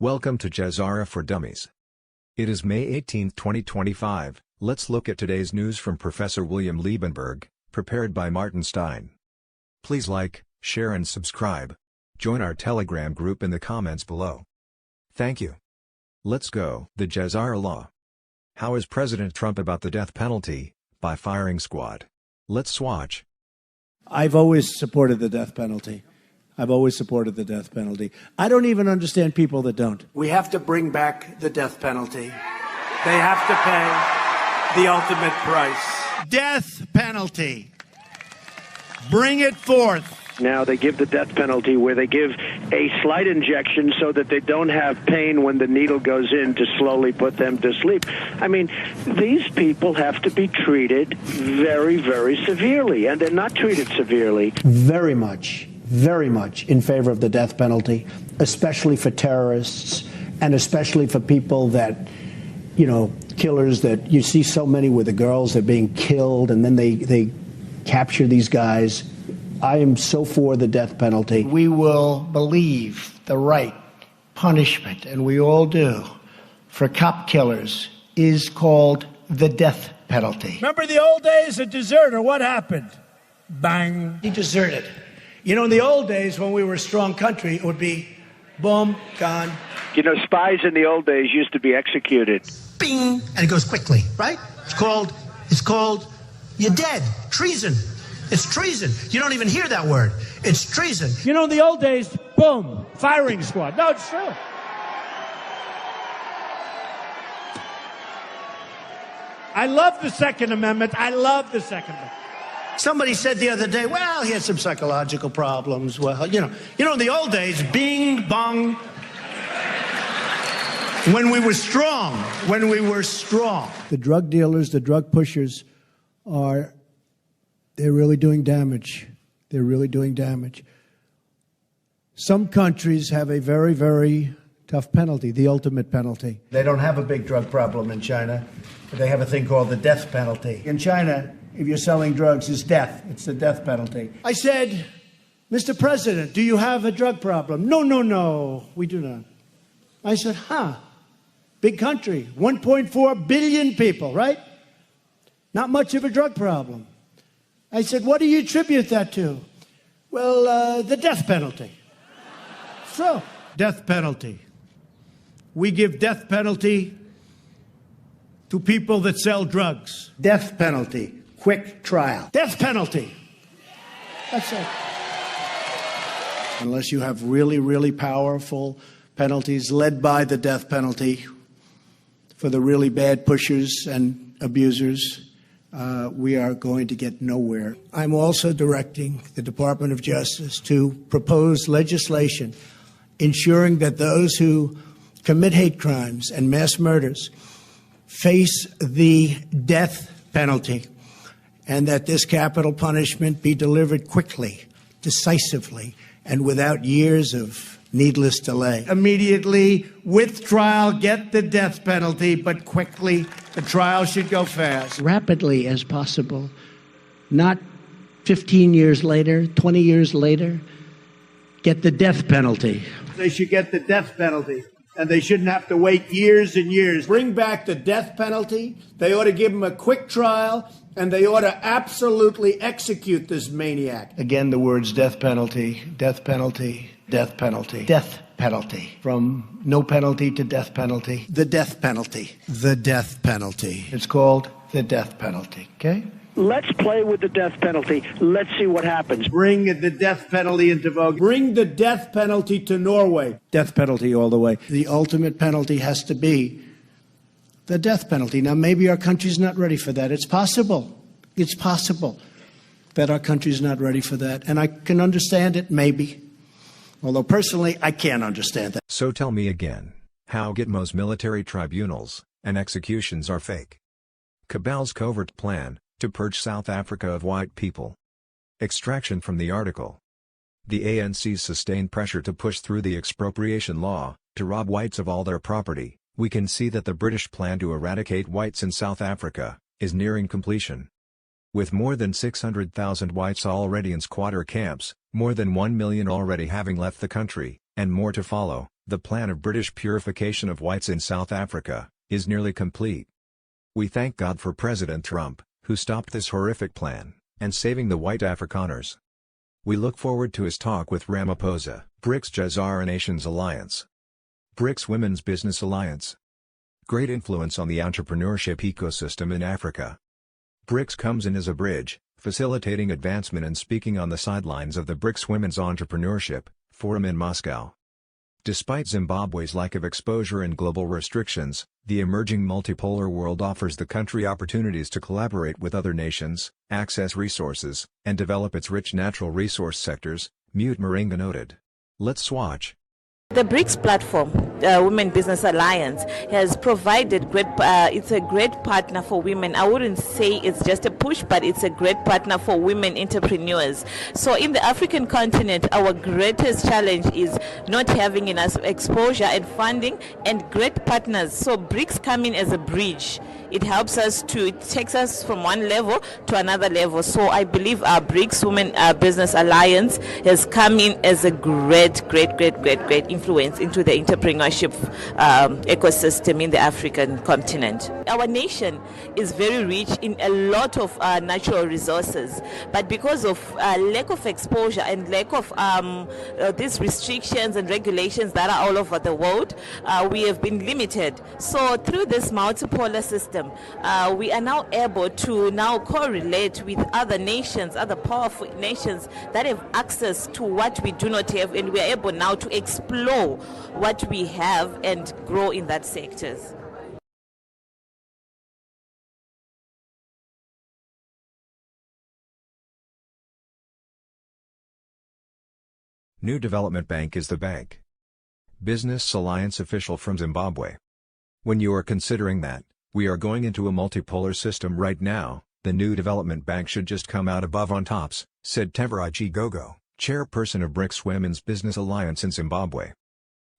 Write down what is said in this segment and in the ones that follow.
Welcome to GESARA for Dummies. It is May 18, 2025. Let's look at today's news from Professor William Liebenberg, prepared by Martin Stein. Please like, share and subscribe. Join our Telegram group in the comments below. Thank you. Let's go. The GESARA Law. How is President Trump about the death penalty, by firing squad? Let's swatch. I've always supported the death penalty. I don't even understand people that don't. We have to bring back the death penalty. They have to pay the ultimate price. Death penalty. Bring it forth. Now they give the death penalty where they give a slight injection so that they don't have pain when the needle goes in to slowly put them to sleep. I mean, these people have to be treated very, very severely, and they're not treated severely. Very much in favor of the death penalty, especially for terrorists and especially for people that, killers that you see so many with the girls that are being killed and then they capture these guys. I am so for the death penalty. We will believe the right punishment, and we all do, for cop killers is called the death penalty. Remember the old days of deserter? What happened? Bang. He deserted. In the old days when we were a strong country, it would be boom, gone. Spies in the old days used to be executed. Bing, and it goes quickly, right? It's called, you're dead. Treason. It's treason. You don't even hear that word. It's treason. In the old days, boom, firing squad. No, it's true. I love the Second Amendment. Somebody said the other day, well, he had some psychological problems. Well, in the old days, bing, bong. When we were strong. The drug dealers, the drug pushers they're really doing damage. Some countries have a very, very tough penalty, the ultimate penalty. They don't have a big drug problem in China. They have a thing called the death penalty. In China, if you're selling drugs, it's death. It's the death penalty. I said, Mr. President, do you have a drug problem? No, we do not. I said, big country, 1.4 billion people, right? Not much of a drug problem. I said, what do you attribute that to? Well, the death penalty. So, death penalty. We give death penalty to people that sell drugs. Death penalty. Quick trial. Death penalty. That's it. Unless you have really, really powerful penalties led by the death penalty for the really bad pushers and abusers, we are going to get nowhere. I'm also directing the Department of Justice to propose legislation ensuring that those who commit hate crimes and mass murders face the death penalty, and that this capital punishment be delivered quickly, decisively, and without years of needless delay. Immediately, with trial, get the death penalty, but quickly. The trial should go fast. Rapidly as possible, not 15 years later, 20 years later, get the death penalty. They should get the death penalty, and they shouldn't have to wait years and years. Bring back the death penalty. They ought to give them a quick trial, and they ought to absolutely execute this maniac. Again, the words death penalty, death penalty, death penalty, death penalty. From no penalty to death penalty. The death penalty. The death penalty. It's called the death penalty, okay? Let's play with the death penalty. Let's see what happens. Bring the death penalty into vogue. Bring the death penalty to Norway. Death penalty all the way. The ultimate penalty has to be the death penalty. Now, maybe our country's not ready for that. It's possible. It's possible that our country's not ready for that. And I can understand it, maybe. Although, personally, I can't understand that. So tell me again, how Gitmo's military tribunals and executions are fake? Cabal's covert plan to purge South Africa of white people. Extraction from the article. The ANC's sustained pressure to push through the expropriation law, to rob whites of all their property. We can see that the British plan to eradicate whites in South Africa is nearing completion. With more than 600,000 whites already in squatter camps, more than 1 million already having left the country, and more to follow, The plan of British purification of whites in South Africa is nearly complete. We thank God for President Trump, who stopped this horrific plan, and saving the white Afrikaners. We look forward to his talk with Ramaphosa. BRICS GESARA Nations Alliance. BRICS Women's Business Alliance. Great influence on the entrepreneurship ecosystem in Africa. BRICS comes in as a bridge, facilitating advancement and speaking on the sidelines of the BRICS Women's Entrepreneurship Forum in Moscow. Despite Zimbabwe's lack of exposure and global restrictions, the emerging multipolar world offers the country opportunities to collaborate with other nations, access resources, and develop its rich natural resource sectors, Mute Moringa noted. Let's watch. The BRICS platform, Women Business Alliance, has provided it's a great partner for women. I wouldn't say it's just a push, but it's a great partner for women entrepreneurs. So in the African continent, our greatest challenge is not having enough exposure and funding and great partners. So BRICS come in as a bridge. It helps us it takes us from one level to another level. So I believe our BRICS Women Business Alliance has come in as a great influence into the entrepreneurship ecosystem in the African continent. Our nation is very rich in a lot of natural resources, but because of lack of exposure and lack of these restrictions and regulations that are all over the world, we have been limited. So through this multipolar system, we are now able to correlate with other nations, other powerful nations that have access to what we do not have, and we are able now to explore what we have and grow in that sectors. New Development Bank is the bank. Business Alliance official from Zimbabwe. When you are considering that, we are going into a multipolar system right now, the New Development Bank should just come out above on tops, said Teverai Chigogo, chairperson of BRICS Women's Business Alliance in Zimbabwe.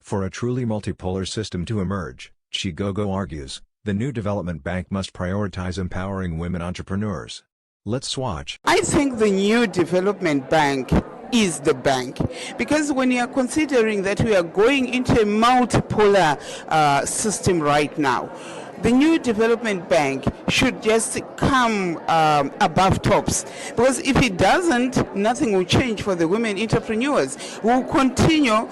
For a truly multipolar system to emerge, Chigogo argues, the New Development Bank must prioritize empowering women entrepreneurs. Let's watch. I think the New Development Bank is the bank, because when you are considering that we are going into a multipolar system right now, the New Development Bank should just come above tops, because if it doesn't, nothing will change for the women entrepreneurs who will continue,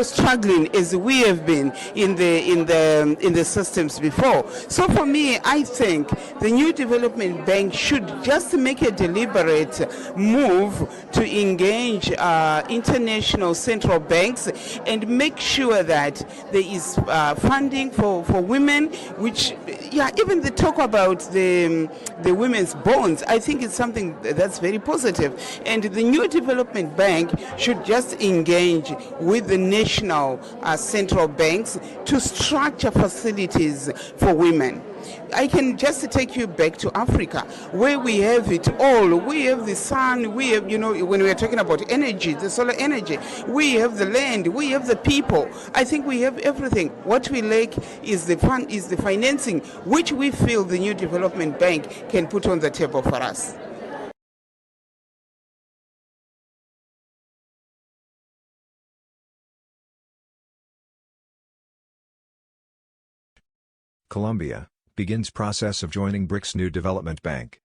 struggling as we have been in the systems before. So for me, I think the New Development Bank should just make a deliberate move to engage international central banks and make sure that there is funding for women, which, even the talk about the women's bonds, I think it's something that's very positive. And the New Development Bank should just engage with the national central banks to structure facilities for women. I can just take you back to Africa, where we have it all. We have the sun, we have, when we are talking about energy, the solar energy, we have the land, we have the people. I think we have everything. What we lack is the financing, which we feel the New Development Bank can put on the table for us. Colombia begins process of joining BRICS New Development Bank.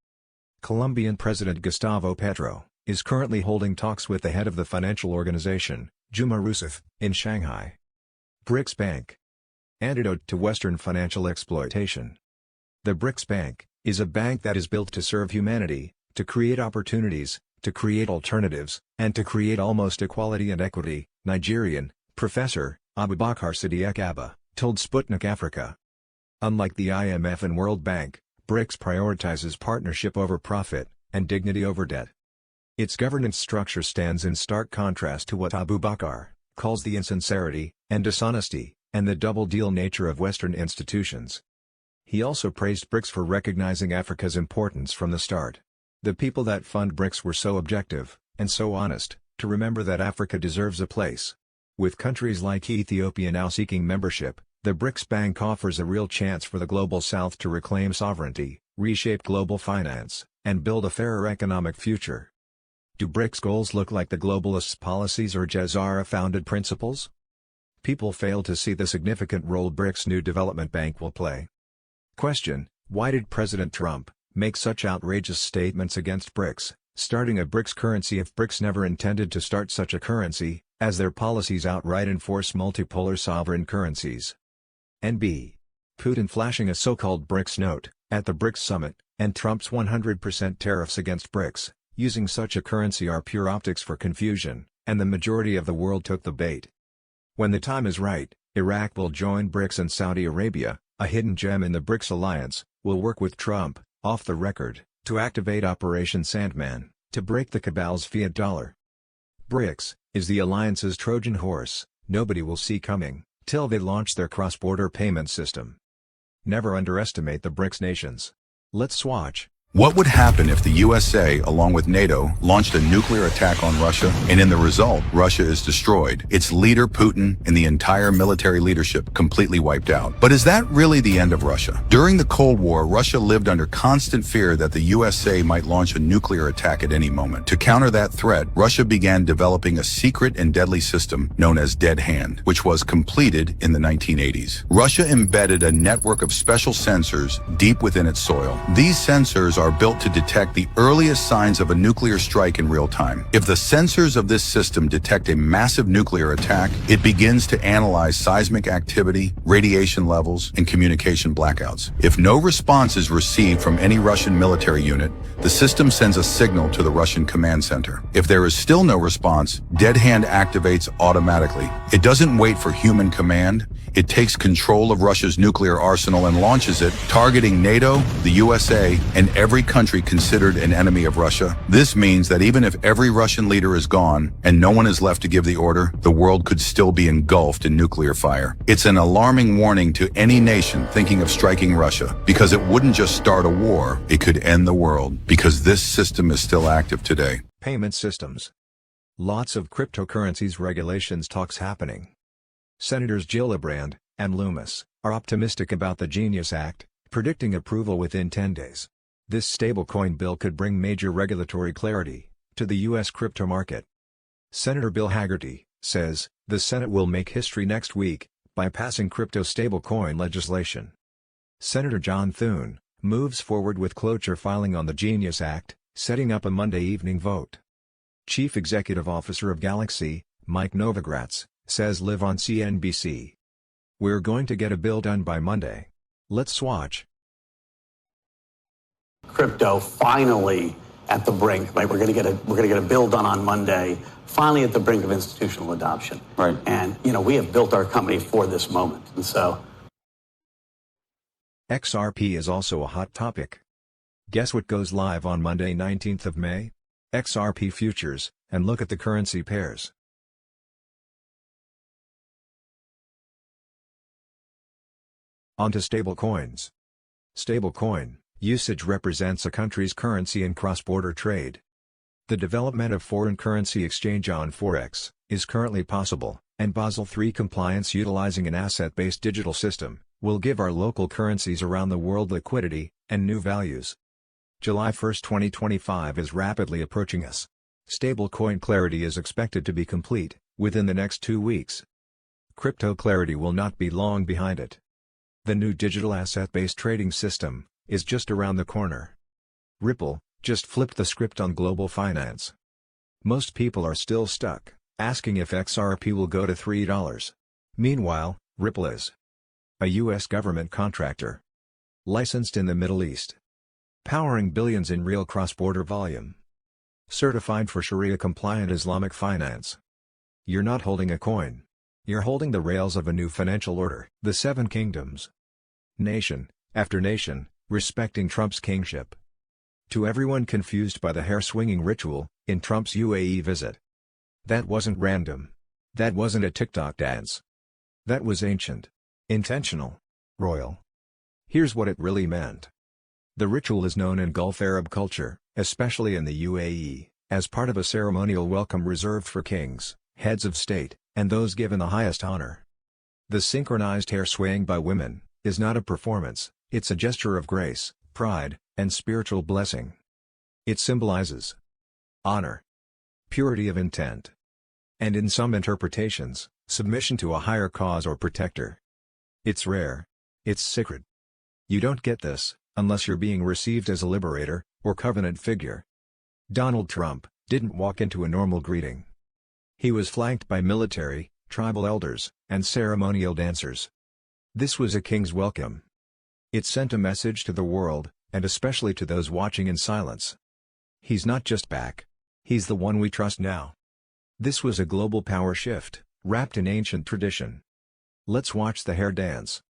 Colombian President Gustavo Petro is currently holding talks with the head of the financial organization, Juma Rousseff, in Shanghai. BRICS Bank. Antidote to Western financial exploitation. The BRICS Bank is a bank that is built to serve humanity, to create opportunities, to create alternatives, and to create almost equality and equity, Nigerian, Professor Abubakar Sadiq Abba, told Sputnik Africa. Unlike the IMF and World Bank, BRICS prioritizes partnership over profit, and dignity over debt. Its governance structure stands in stark contrast to what Abubakar calls the insincerity, and dishonesty, and the double-deal nature of Western institutions. He also praised BRICS for recognizing Africa's importance from the start. The people that fund BRICS were so objective, and so honest, to remember that Africa deserves a place. With countries like Ethiopia now seeking membership, the BRICS Bank offers a real chance for the Global South to reclaim sovereignty, reshape global finance, and build a fairer economic future. Do BRICS goals look like the globalists' policies or GESARA-founded principles? People fail to see the significant role BRICS' new development bank will play. Question: why did President Trump make such outrageous statements against BRICS, starting a BRICS currency if BRICS never intended to start such a currency, as their policies outright enforce multipolar sovereign currencies? NB. Putin flashing a so-called BRICS note at the BRICS summit, and Trump's 100% tariffs against BRICS, using such a currency are pure optics for confusion, and the majority of the world took the bait. When the time is right, Iraq will join BRICS and Saudi Arabia, a hidden gem in the BRICS alliance, will work with Trump, off the record, to activate Operation Sandman, to break the cabal's fiat dollar. BRICS is the alliance's Trojan horse, nobody will see coming, till they launch their cross-border payment system. Never underestimate the BRICS nations. Let's swatch. What would happen if the USA, along with NATO, launched a nuclear attack on Russia, and in the result, Russia is destroyed, its leader Putin and the entire military leadership completely wiped out? But is that really the end of Russia? During the Cold War, Russia lived under constant fear that the USA might launch a nuclear attack at any moment. To counter that threat, Russia began developing a secret and deadly system known as Dead Hand, which was completed in the 1980s. Russia embedded a network of special sensors deep within its soil. These sensors are built to detect the earliest signs of a nuclear strike in real time. If the sensors of this system detect a massive nuclear attack, it begins to analyze seismic activity, radiation levels, and communication blackouts. If no response is received from any Russian military unit, the system sends a signal to the Russian command center. If there is still no response, Dead Hand activates automatically. It doesn't wait for human command. It takes control of Russia's nuclear arsenal and launches it, targeting NATO, the USA, and every country considered an enemy of Russia. This means that even if every Russian leader is gone and no one is left to give the order, the world could still be engulfed in nuclear fire. It's an alarming warning to any nation thinking of striking Russia, because it wouldn't just start a war, it could end the world, because this system is still active today. Payment systems. Lots of cryptocurrencies regulations talks happening. Senators Gillibrand and Loomis are optimistic about the Genius Act, predicting approval within 10 days. This stablecoin bill could bring major regulatory clarity to the U.S. crypto market. Senator Bill Hagerty says the Senate will make history next week by passing crypto stablecoin legislation. Senator John Thune moves forward with cloture filing on the Genius Act, setting up a Monday evening vote. Chief Executive Officer of Galaxy, Mike Novogratz, says live on CNBC. We're going to get a bill done by Monday. Let's swatch. Crypto finally at the brink, right? We're going to get a bill done on Monday, finally at the brink of institutional adoption. Right. And, we have built our company for this moment. And so XRP is also a hot topic. Guess what goes live on Monday 19th of May? XRP futures, and look at the currency pairs. On to stablecoins. Stablecoin usage represents a country's currency in cross-border trade. The development of foreign currency exchange on Forex is currently possible, and Basel III compliance utilizing an asset-based digital system will give our local currencies around the world liquidity and new values. July 1, 2025 is rapidly approaching us. Stablecoin clarity is expected to be complete within the next 2 weeks. Crypto clarity will not be long behind it. The new digital asset-based trading system is just around the corner. Ripple just flipped the script on global finance. Most people are still stuck, asking if XRP will go to $3. Meanwhile, Ripple is a U.S. government contractor, licensed in the Middle East, powering billions in real cross-border volume, certified for Sharia-compliant Islamic finance. You're not holding a coin. You're holding the rails of a new financial order. The Seven Kingdoms. Nation after nation, respecting Trump's kingship. To everyone confused by the hair-swinging ritual in Trump's UAE visit. That wasn't random. That wasn't a TikTok dance. That was ancient, intentional, royal. Here's what it really meant. The ritual is known in Gulf Arab culture, especially in the UAE, as part of a ceremonial welcome reserved for kings, heads of state, and those given the highest honor. The synchronized hair swaying by women is not a performance, it's a gesture of grace, pride, and spiritual blessing. It symbolizes honor, purity of intent, and in some interpretations, submission to a higher cause or protector. It's rare. It's sacred. You don't get this, unless you're being received as a liberator, or covenant figure. Donald Trump didn't walk into a normal greeting. He was flanked by military, tribal elders, and ceremonial dancers. This was a king's welcome. It sent a message to the world, and especially to those watching in silence. He's not just back. He's the one we trust now. This was a global power shift, wrapped in ancient tradition. Let's watch the hair dance.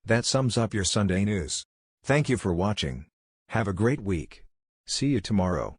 That sums up your Sunday news. Thank you for watching. Have a great week. See you tomorrow.